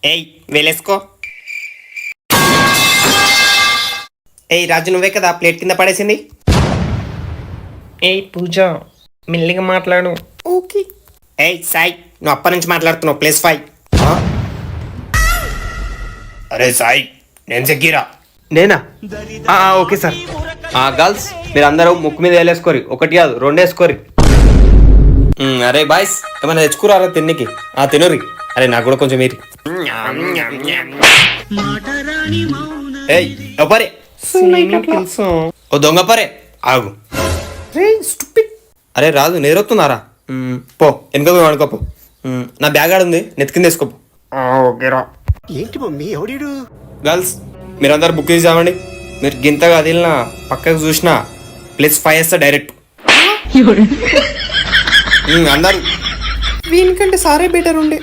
ఏయ్ వేలేసుకో. ఏయ్ రాజు, నువ్వే కదా ప్లేట్ కింద పడేసింది. ఏయ్ పూజ, మెల్లిగా మాట్లాడు. ఓకే. ఏయ్ సాయి, నువ్వు అప్పటి నుంచి మాట్లాడుతున్నావు. +5. అరే సాయి, నేను జగ్గీరా. నేనా? Okay sir. గర్ల్స్ మీరు అందరూ ముక్కు మీద వేలేసుకోరి, ఒకటి కాదు 2 వేసుకోరి. అరే బాయ్స్, ఏమైనా తెచ్చుకురారా తిన్నికి? తినరి. అరే నాకు కూడా కొంచెం మీరు. ఏయ్ పరే, ఓ దొంగ పరే, ఆగు. అరే రాజు, నేరొస్తున్నారా? పో వెనుక పోయి వాడుకోపో. నా బ్యాగ్ ఆడుంది, నెత్తికింద వేసుకోపో. ఓకేరా. ఏంటి మమ్మీ ఎవడీడు? గర్ల్స్ మీరందరూ బుక్ చేసి చావండి. మీరు గింతగా వదిలినా పక్కకు చూసినా +5 వేస్తా డైరెక్ట్. అందరు వీనికంటే సారే బెటర్ ఉండే.